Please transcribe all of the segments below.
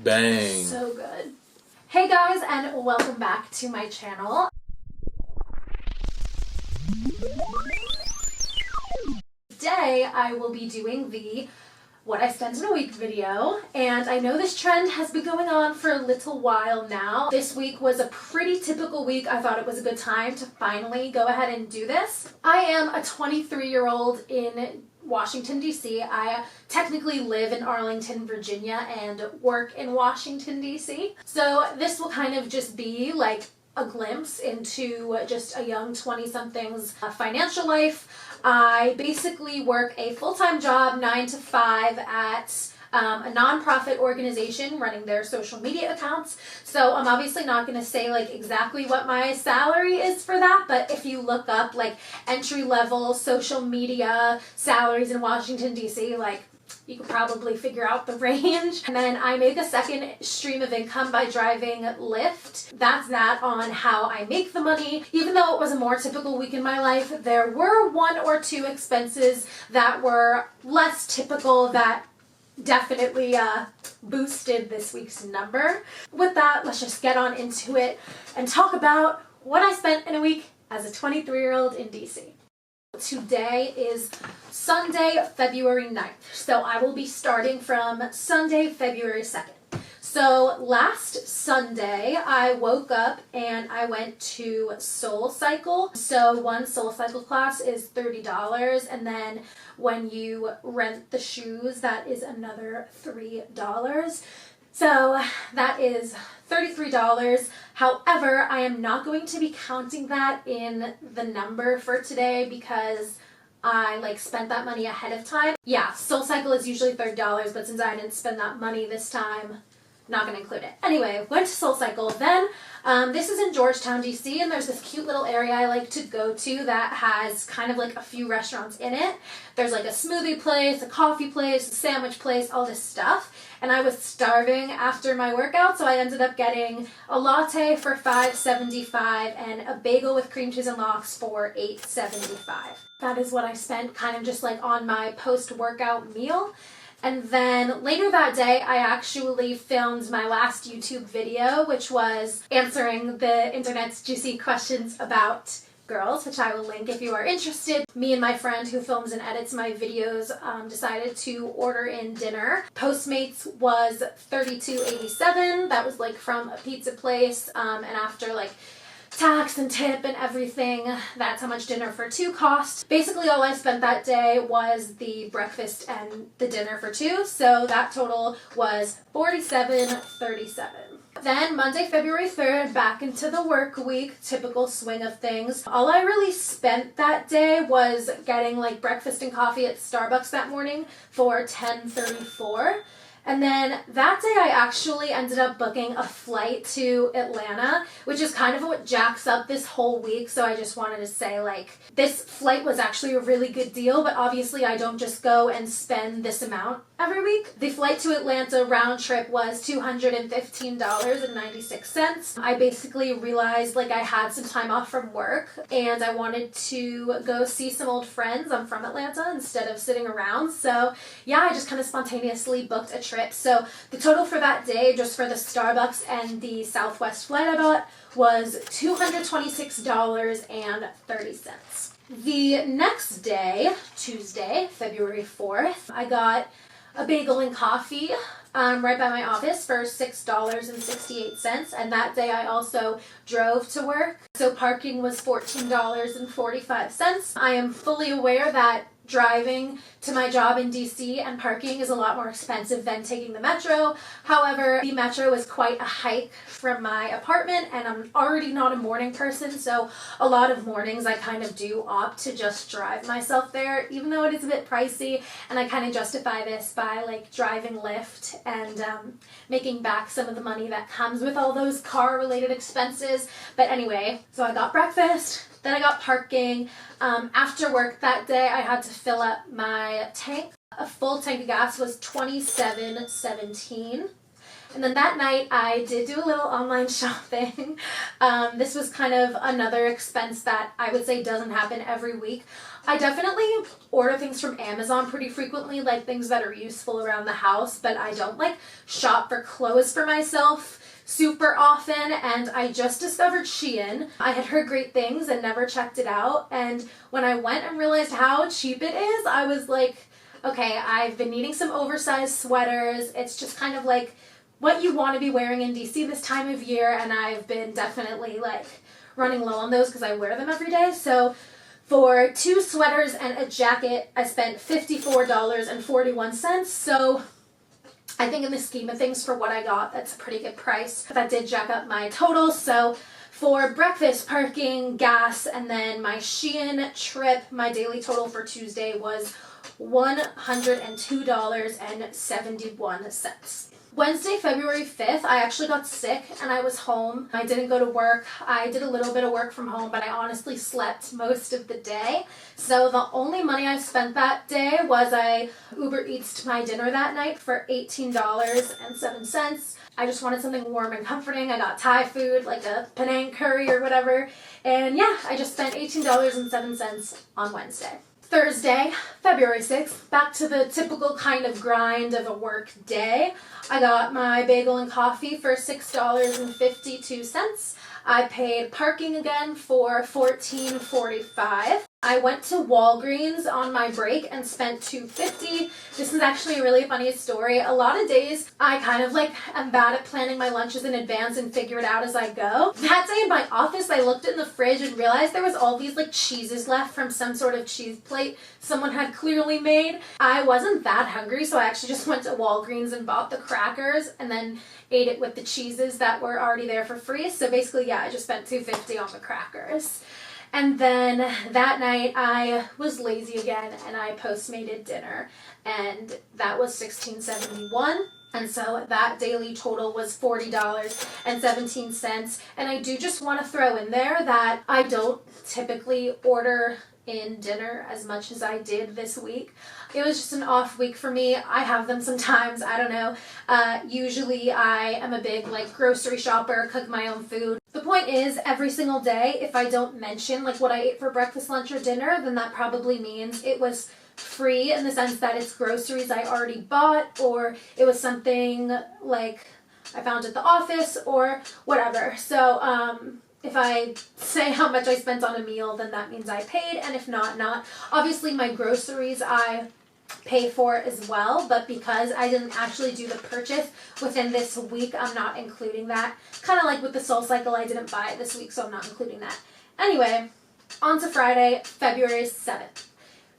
Bang. So good. Hey guys, and welcome back to my channel. Today I will be doing the what I spent in a week video, and I know this trend has been going on for a little while now. This week was a pretty typical week. I thought it was a good time to finally go ahead and do this. I am a 23-year-old in Washington, D.C. I technically live in Arlington, Virginia and work in Washington, D.C. So this will kind of just be like a glimpse into just a young 20-something's financial life. I basically work a full-time job, 9 to 5 at a nonprofit organization running their social media accounts. So I'm obviously not going to say like exactly what my salary is for that, but if you look up like entry-level social media salaries in Washington, D.C., like you could probably figure out the range. And then I make a second stream of income by driving Lyft. That's that on how I make the money. Even though it was a more typical week in my life, there were one or two expenses that were less typical that definitely boosted this week's number. With that, let's just get on into it and talk about what I spent in a week as a 23-year-old in DC. Today is Sunday, February 9th. So I will be starting from Sunday, February 2nd. So last Sunday, I woke up and I went to SoulCycle. So one SoulCycle class is $30, and then when you rent the shoes, that is another $3. So that is $33. However, I am not going to be counting that in the number for today because I spent that money ahead of time. Yeah, SoulCycle is usually $30, but since I didn't spend that money this time, not going to include it. Anyway, went to SoulCycle. Then this is in Georgetown, DC, and there's this cute little area I like to go to that has kind of like a few restaurants in it. There's like a smoothie place, a coffee place, a sandwich place, all this stuff. And I was starving after my workout, so I ended up getting a latte for $5.75 and a bagel with cream cheese and lox for $8.75. That is what I spent kind of just like on my post-workout meal. And then later that day, I actually filmed my last YouTube video, which was answering the internet's juicy questions about girls, which I will link if you are interested. Me and my friend who films and edits my videos decided to order in dinner. Postmates was $32.87. That was like from a pizza place, and after like tax and tip and everything, that's how much dinner for two cost. Basically all I spent that day was the breakfast and the dinner for two, so that total was $47.37. Then Monday, February 3rd, back into the work week, typical swing of things. All I really spent that day was getting like breakfast and coffee at Starbucks that morning for $10.34. And then that day I actually ended up booking a flight to Atlanta, which is kind of what jacks up this whole week. So I just wanted to say like this flight was actually a really good deal, but obviously I don't just go and spend this amount every week. The flight to Atlanta round trip was $215.96. I basically realized like I had some time off from work and I wanted to go see some old friends. I'm from Atlanta instead of sitting around. So yeah, I just kind of spontaneously booked a trip. So the total for that day, just for the Starbucks and the Southwest flight I bought, was $226.30. The next day, Tuesday, February 4th, I got a bagel and coffee right by my office for $6.68, and that day I also drove to work. So parking was $14.45. I am fully aware that driving to my job in DC and parking is a lot more expensive than taking the metro. However, the metro is quite a hike from my apartment and I'm already not a morning person, so a lot of mornings I kind of do opt to just drive myself there, even though it is a bit pricey, and I kind of justify this by like driving Lyft and making back some of the money that comes with all those car related expenses. But anyway, so I got breakfast, then I got parking. After work that day, I had to fill up my tank. A full tank of gas was $27.17. And then that night, I did do a little online shopping. This was kind of another expense that I would say doesn't happen every week. I definitely order things from Amazon pretty frequently, like things that are useful around the house, but I don't like shop for clothes for myself super often. And I just discovered Shein. I had heard great things and never checked it out, and when I went and realized how cheap it is, I was like, okay, I've been needing some oversized sweaters. It's just kind of like what you want to be wearing in DC this time of year, and I've been definitely like running low on those because I wear them every day. So for 2 sweaters and a jacket, I spent $54.41. So I think in the scheme of things, for what I got, that's a pretty good price. That did jack up my total. So for breakfast, parking, gas, and then my Shein trip, my daily total for Tuesday was $102.71. Wednesday, February 5th, I actually got sick and I was home. I didn't go to work. I did a little bit of work from home, but I honestly slept most of the day. So the only money I spent that day was I Uber Eats'd my dinner that night for $18.07. I just wanted something warm and comforting. I got Thai food, like a Penang curry or whatever. And yeah, I just spent $18.07 on Wednesday. Thursday, February 6th, back to the typical kind of grind of a work day. I got my bagel and coffee for $6.52. I paid parking again for $14.45. I went to Walgreens on my break and spent $2.50. This is actually a really funny story. A lot of days I kind of like am bad at planning my lunches in advance and figure it out as I go. That day in my office, I looked in the fridge and realized there was all these like cheeses left from some sort of cheese plate someone had clearly made. I wasn't that hungry, so I actually just went to Walgreens and bought the crackers and then ate it with the cheeses that were already there for free. So basically, yeah, I just spent $2.50 on the crackers. And then that night I was lazy again and I Postmated dinner, and that was $16.71. And so that daily total was $40.17. And I do just want to throw in there that I don't typically order in dinner as much as I did this week. It was just an off week for me. I have them sometimes, I don't know. Usually I am a big like grocery shopper, cook my own food. The point is, every single day, if I don't mention like what I ate for breakfast, lunch, or dinner, then that probably means it was free in the sense that it's groceries I already bought, or it was something like I found at the office or whatever. So if I say how much I spent on a meal, then that means I paid, and if not, not. Obviously my groceries I pay for as well, but because I didn't actually do the purchase within this week, I'm not including that. Kind of like with the SoulCycle, I didn't buy it this week, so I'm not including that. Anyway, on to Friday, February 7th.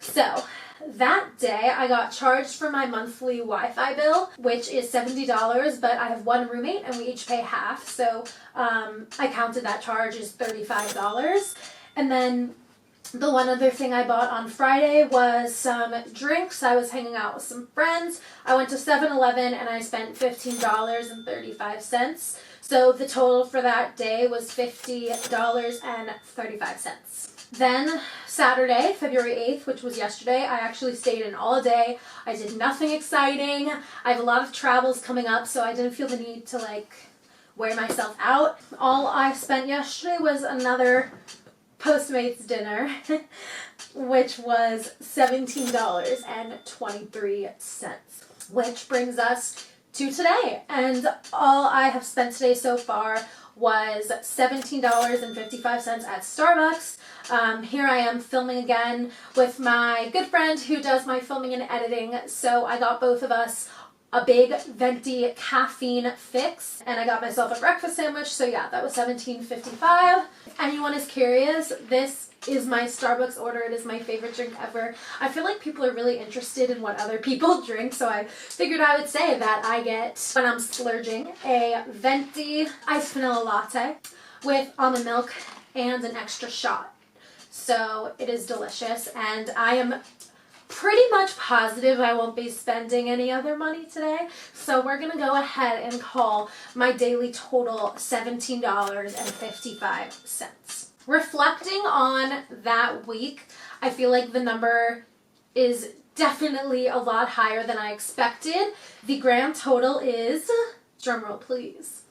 So that day I got charged for my monthly Wi-Fi bill, which is $70, but I have one roommate and we each pay half, so I counted that charge as $35. And then the one other thing I bought on Friday was some drinks. I was hanging out with some friends. I went to 7-Eleven and I spent $15.35. So the total for that day was $50.35. Then Saturday, February 8th, which was yesterday, I actually stayed in all day. I did nothing exciting. I have a lot of travels coming up, so I didn't feel the need to like wear myself out. All I spent yesterday was another Postmates dinner, which was $17.23, which brings us to today. And all I have spent today so far was $17.55 at Starbucks. Here I am filming again with my good friend who does my filming and editing, so I got both of us a big venti caffeine fix, and I got myself a breakfast sandwich, so yeah, that was $17.55. If anyone is curious, this is my Starbucks order. It is my favorite drink ever. I feel like people are really interested in what other people drink, so I figured I would say that I get, when I'm splurging, a venti iced vanilla latte with almond milk and an extra shot. So it is delicious, and I am pretty much positive I won't be spending any other money today, so we're gonna go ahead and call my daily total $17.55. Reflecting on that week, I feel like the number is definitely a lot higher than I expected. The grand total is, drumroll please,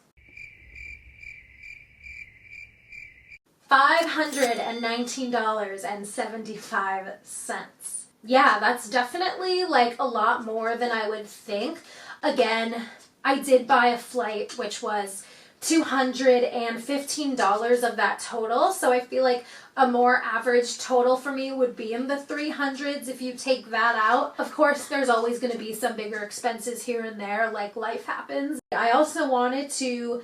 $519.75. Yeah, that's definitely like a lot more than I would think. Again, I did buy a flight, which was $215 of that total. So I feel like a more average total for me would be in the 300s if you take that out. Of course, there's always going to be some bigger expenses here and there, like life happens. I also wanted to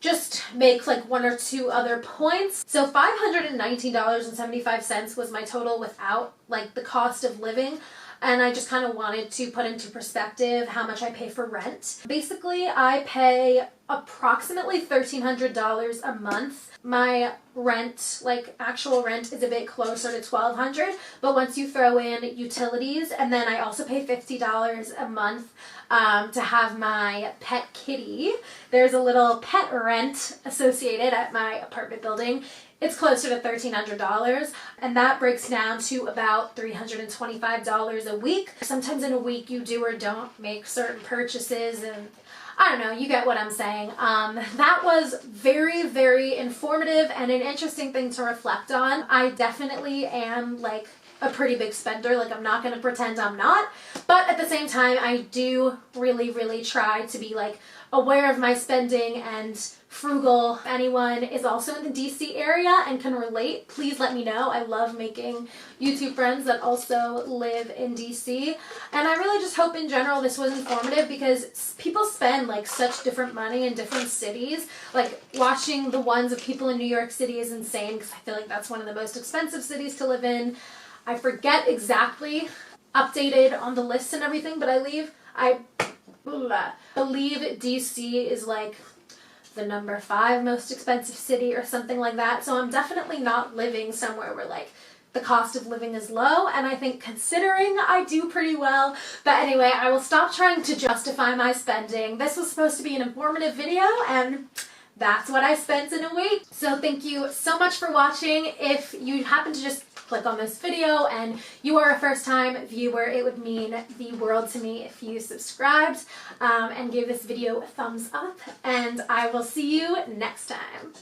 just make like one or two other points. So $519.75 was my total without like the cost of living. And I just kind of wanted to put into perspective how much I pay for rent. Basically, I pay approximately $1,300 a month. My rent, like actual rent, is a bit closer to $1,200, but once you throw in utilities, and then I also pay $50 a month to have my pet kitty. There's a little pet rent associated at my apartment building. It's closer to $1,300, and that breaks down to about $325 a week. Sometimes in a week you do or don't make certain purchases, and I don't know, you get what I'm saying. That was very, very informative and an interesting thing to reflect on. I definitely am like a pretty big spender. Like, I'm not going to pretend I'm not. But at the same time, I do really, really try to be like aware of my spending and frugal. If anyone is also in the DC area and can relate, please let me know. I love making YouTube friends that also live in DC. And I really just hope in general this was informative, because people spend like such different money in different cities. Like, watching the ones of people in New York City is insane, because I feel like that's one of the most expensive cities to live in. I forget exactly updated on the list and everything, but I believe DC is like the number 5 most expensive city or something like that. So I'm definitely not living somewhere where like the cost of living is low, and I think considering I do pretty well. But anyway, I will stop trying to justify my spending. This was supposed to be an informative video, and that's what I spent in a week. So thank you so much for watching. If you happen to just click on this video and you are a first-time viewer, it would mean the world to me if you subscribed and gave this video a thumbs up, and I will see you next time.